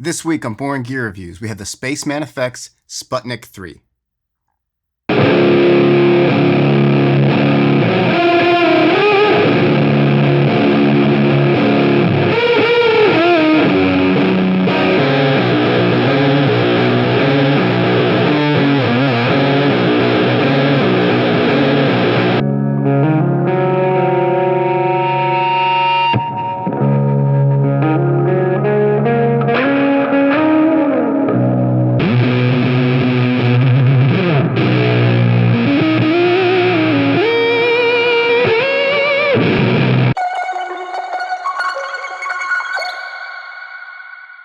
This week on Boring Gear Reviews, we have the Spaceman Effects Sputnik III.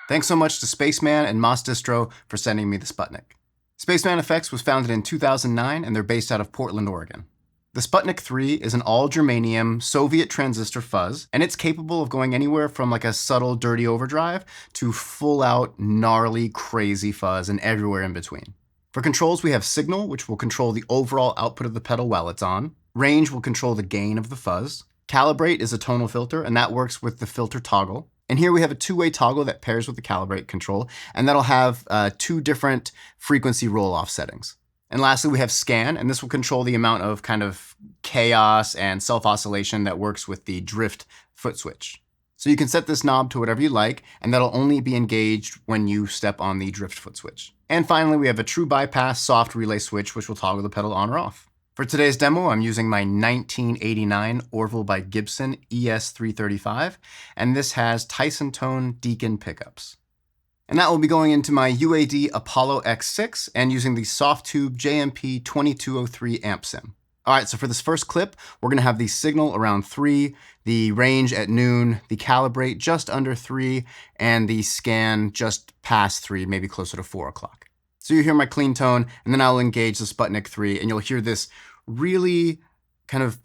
Thanks so much to Spaceman and Distro for sending me the Sputnik. Spaceman Effects was founded in 2009 and they're based out of Portland, Oregon. The Sputnik III is an all-Germanium Soviet transistor fuzz, and it's capable of going anywhere from like a subtle dirty overdrive to full-out gnarly crazy fuzz and everywhere in between. For controls, we have signal, which will control the overall output of the pedal while it's on. Range will control the gain of the fuzz. Calibrate is a tonal filter, and that works with the filter toggle. And here we have a two-way toggle that pairs with the calibrate control, and that'll have two different frequency roll-off settings. And lastly, we have scan, and this will control the amount of kind of chaos and self-oscillation that works with the drift foot switch. So you can set this knob to whatever you like, and that'll only be engaged when you step on the drift foot switch. And finally, we have a true bypass soft relay switch, which will toggle the pedal on or off. For today's demo, I'm using my 1989 Orville by Gibson ES-335, and this has Tyson Tone Deacon pickups. And that will be going into my UAD Apollo X6 and using the soft tube JMP 2203 amp sim. All right, so for this first clip, we're gonna have the signal around 3, the range at noon, the calibrate just under 3, and the scan just past 3, maybe closer to 4 o'clock. So you hear my clean tone, and then I'll engage the Sputnik III, and you'll hear this really kind of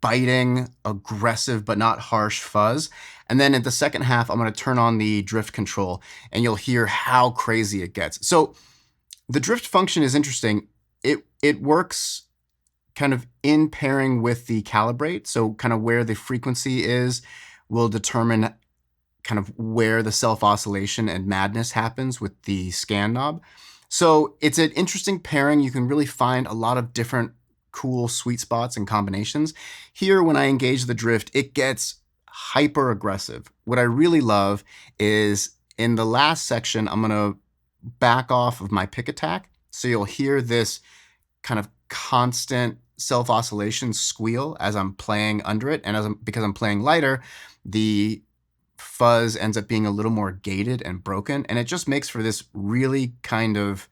biting, aggressive, but not harsh fuzz. And then in the second half, I'm going to turn on the drift control, and you'll hear how crazy it gets. So the drift function is interesting. It works kind of in pairing with the calibrate. So kind of where the frequency is will determine kind of where the self-oscillation and madness happens with the scan knob. So it's an interesting pairing. You can really find a lot of different cool sweet spots and combinations. Here, when I engage the drift, it gets hyper aggressive. What I really love is in the last section, I'm gonna back off of my pick attack. So you'll hear this kind of constant self-oscillation squeal as I'm playing under it. And because I'm playing lighter, the fuzz ends up being a little more gated and broken, and it just makes for this really kind of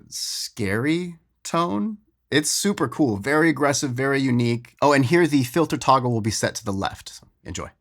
scary tone. It's super cool, very aggressive, very unique. Oh, and here the filter toggle will be set to the left, so enjoy.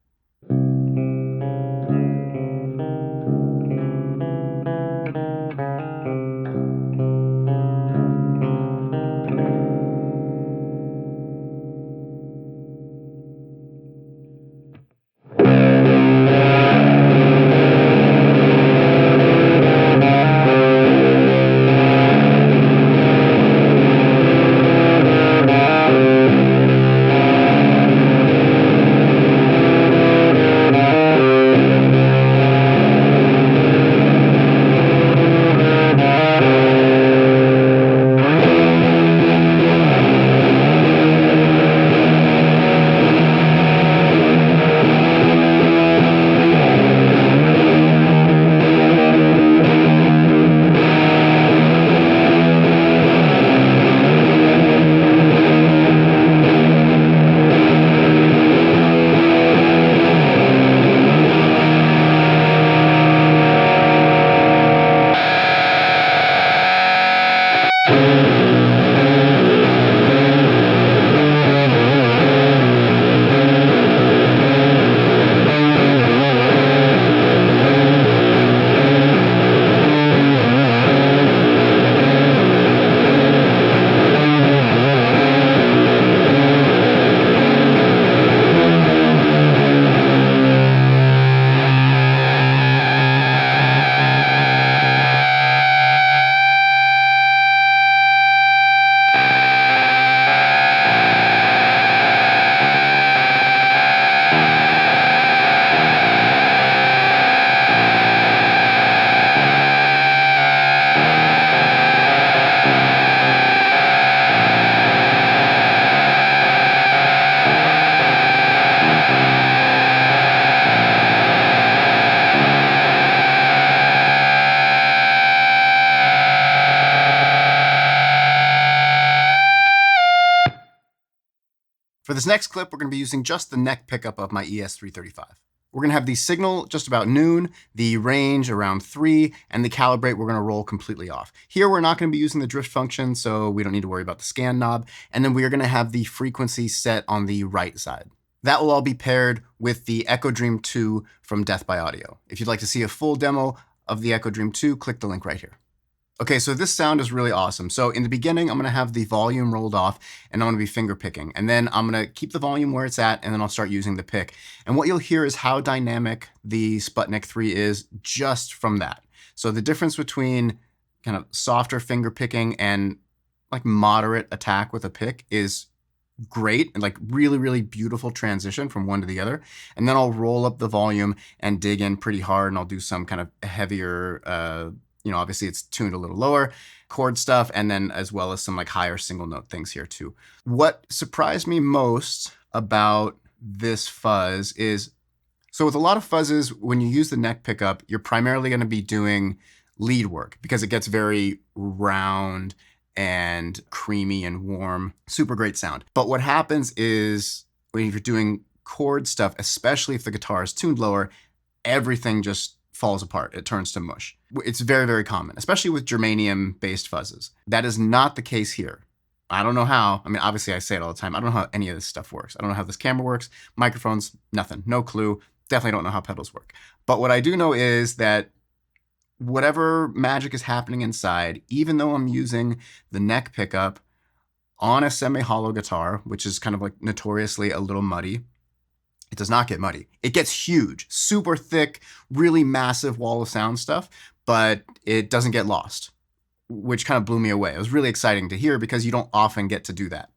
For this next clip, we're going to be using just the neck pickup of my ES-335. We're going to have the signal just about noon, the range around 3, and the calibrate we're going to roll completely off. Here we're not going to be using the drift function, so we don't need to worry about the scan knob, and then we are going to have the frequency set on the right side. That will all be paired with the Echo Dream 2 from Death by Audio. If you'd like to see a full demo of the Echo Dream 2, click the link right here. Okay, so this sound is really awesome. So in the beginning, I'm gonna have the volume rolled off and I'm gonna be finger picking. And then I'm gonna keep the volume where it's at and then I'll start using the pick. And what you'll hear is how dynamic the Sputnik III is just from that. So the difference between kind of softer finger picking and like moderate attack with a pick is great and like really, really beautiful transition from one to the other. And then I'll roll up the volume and dig in pretty hard and I'll do some kind of heavier, obviously it's tuned a little lower, chord stuff, and then as well as some like higher single note things here too. What surprised me most about this fuzz is, so with a lot of fuzzes, when you use the neck pickup, you're primarily going to be doing lead work because it gets very round and creamy and warm, super great sound. But what happens is when you're doing chord stuff, especially if the guitar is tuned lower, everything just falls apart. It turns to mush. It's very, very common, especially with germanium-based fuzzes. That is not the case here. I don't know how. I mean, obviously I say it all the time. I don't know how any of this stuff works. I don't know how this camera works, microphones, nothing, no clue. Definitely don't know how pedals work. But what I do know is that whatever magic is happening inside, even though I'm using the neck pickup on a semi-hollow guitar, which is kind of like notoriously a little muddy, it does not get muddy. It gets huge, super thick, really massive wall of sound stuff, but it doesn't get lost, which kind of blew me away. It was really exciting to hear because you don't often get to do that.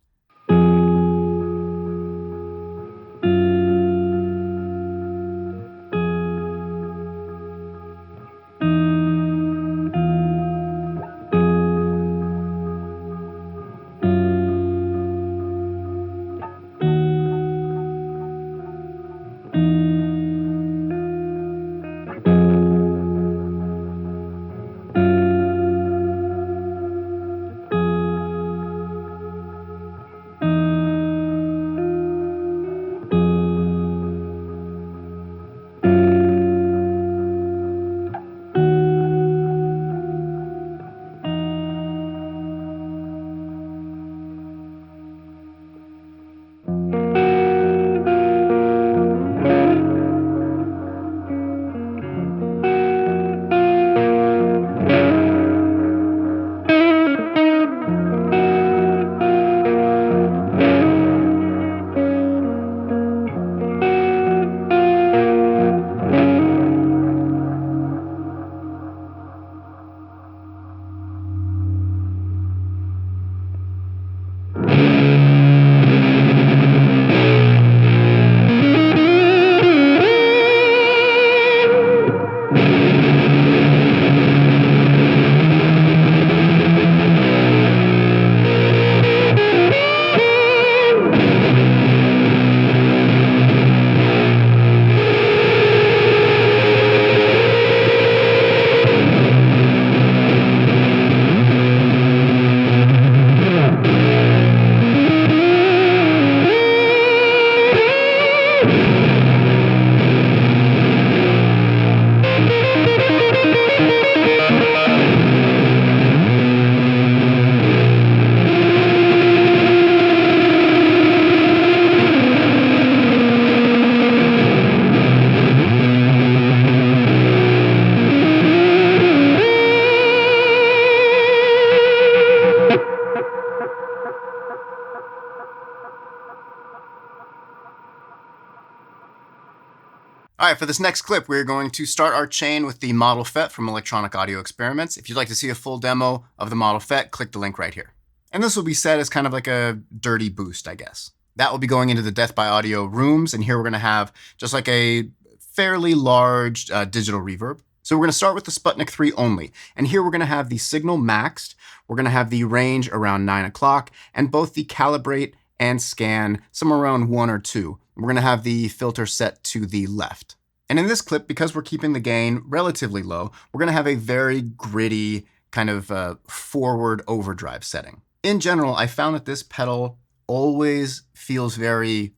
All right, for this next clip, we're going to start our chain with the Model FET from Electronic Audio Experiments. If you'd like to see a full demo of the Model FET, click the link right here. And this will be set as kind of like a dirty boost, I guess. That will be going into the Death by Audio rooms, and here we're going to have just like a fairly large digital reverb. So we're going to start with the Sputnik III only, and here we're going to have the signal maxed, we're going to have the range around 9 o'clock, and both the calibrate and scan somewhere around 1 or 2. We're going to have the filter set to the left. And in this clip, because we're keeping the gain relatively low, we're going to have a very gritty kind of forward overdrive setting. In general, I found that this pedal always feels very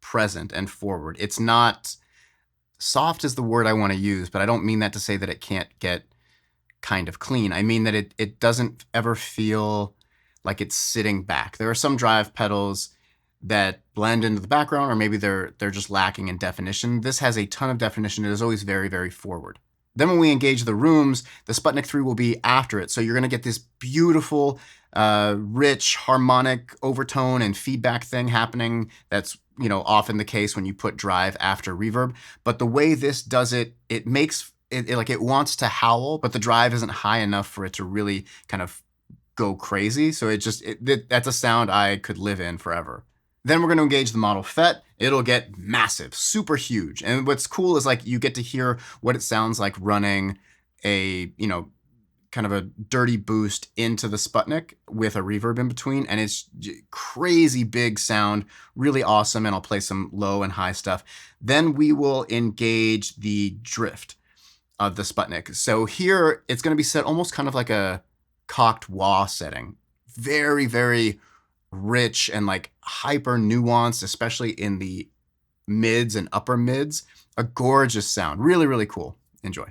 present and forward. It's not soft is the word I want to use, but I don't mean that to say that it can't get kind of clean. I mean that it doesn't ever feel like it's sitting back. There are some drive pedals that blend into the background, or maybe they're just lacking in definition. This has a ton of definition. It is always very, very forward. Then when we engage the rooms, the Sputnik III will be after it. So you're going to get this beautiful, rich, harmonic overtone and feedback thing happening. That's, often the case when you put drive after reverb. But the way this does it, it makes it like it wants to howl, but the drive isn't high enough for it to really kind of go crazy. So that's a sound I could live in forever. Then we're going to engage the model FET. It'll get massive, super huge. And what's cool is like you get to hear what it sounds like running a, kind of a dirty boost into the Sputnik with a reverb in between. And it's crazy big sound, really awesome. And I'll play some low and high stuff. Then we will engage the drift of the Sputnik. So here it's going to be set almost kind of like a cocked wah setting. Very, very rich and like hyper nuanced, especially in the mids and upper mids. A gorgeous sound. Really, really cool. Enjoy.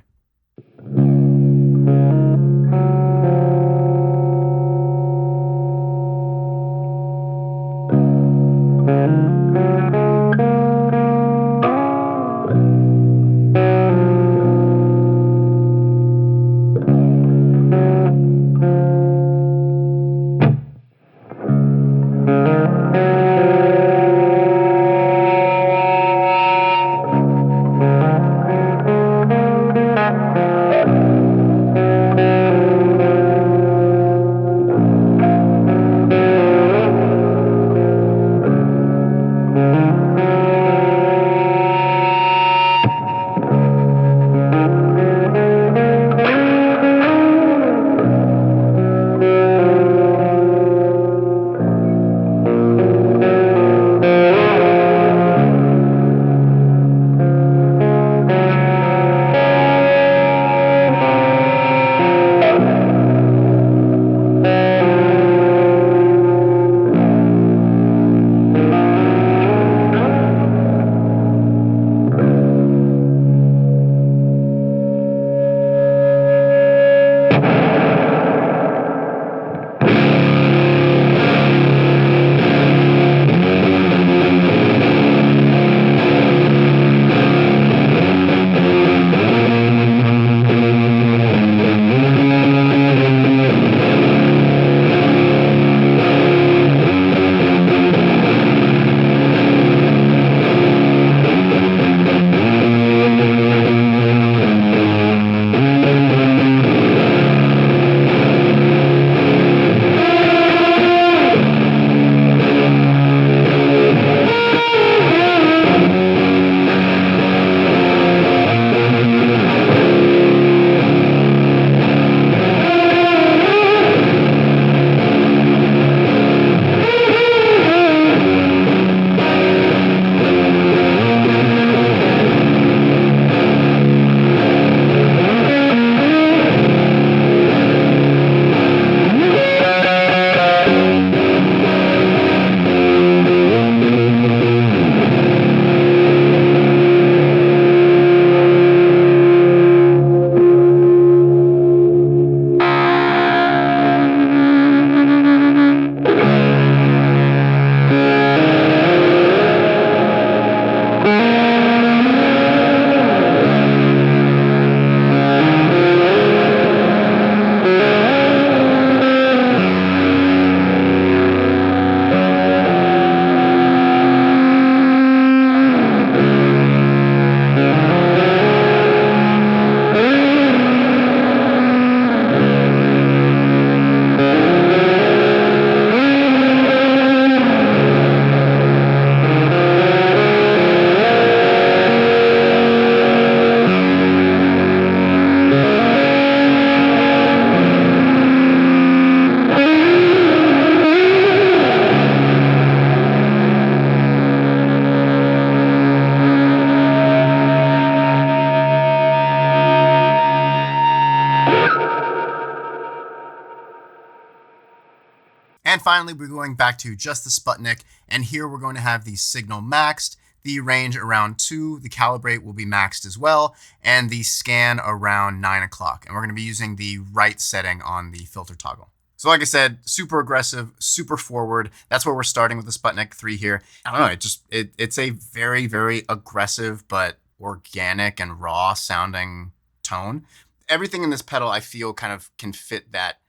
And finally, we're going back to just the Sputnik, and here we're going to have the signal maxed, the range around 2, the calibrate will be maxed as well, and the scan around 9 o'clock. And we're going to be using the right setting on the filter toggle. So like I said, super aggressive, super forward. That's where we're starting with the Sputnik 3 here. I don't know, it's a very, very aggressive but organic and raw sounding tone. Everything in this pedal I feel kind of can fit that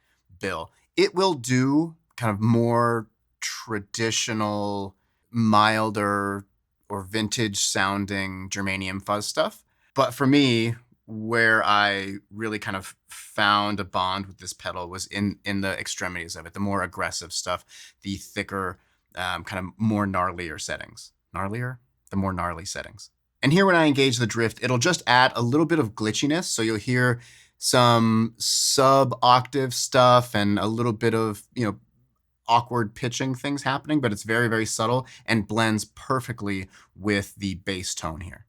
bill. It will do kind of more traditional, milder or vintage sounding Germanium fuzz stuff. But for me, where I really kind of found a bond with this pedal was in the extremities of it, the more aggressive stuff, the thicker, kind of more gnarlier settings. Gnarlier? The more gnarly settings. And here when I engage the drift, it'll just add a little bit of glitchiness. So you'll hear some sub-octave stuff and a little bit of, awkward pitching things happening, but it's very, very subtle and blends perfectly with the bass tone here.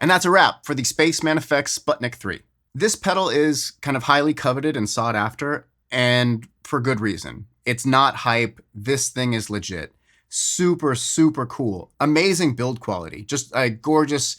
And that's a wrap for the Spaceman Effects Sputnik 3. This pedal is kind of highly coveted and sought after, and for good reason. It's not hype. This thing is legit. Super, super cool. Amazing build quality. Just gorgeous,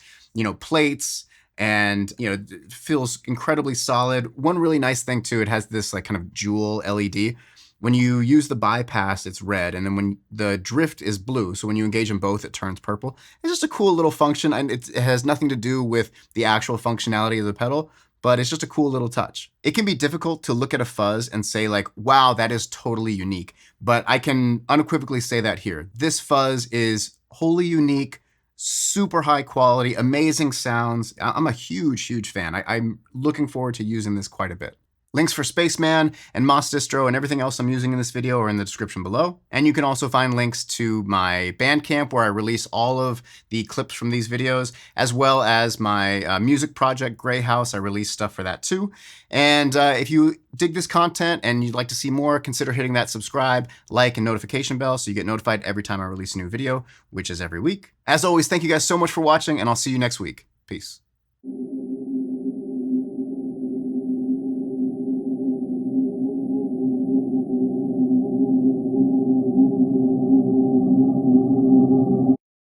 plates, and, it feels incredibly solid. One really nice thing too, it has this kind of jewel LED. When you use the bypass, it's red, and then when the drift is blue, so when you engage them both, it turns purple. It's just a cool little function, and it has nothing to do with the actual functionality of the pedal, but it's just a cool little touch. It can be difficult to look at a fuzz and say wow, that is totally unique, but I can unequivocally say that here. This fuzz is wholly unique, super high quality, amazing sounds. I'm a huge, huge fan. I'm looking forward to using this quite a bit. Links for Spaceman and Moss Distro and everything else I'm using in this video are in the description below. And you can also find links to my Bandcamp where I release all of the clips from these videos, as well as my music project, Grey House. I release stuff for that too. And if you dig this content and you'd like to see more, consider hitting that subscribe, like, and notification bell so you get notified every time I release a new video, which is every week. As always, thank you guys so much for watching, and I'll see you next week. Peace.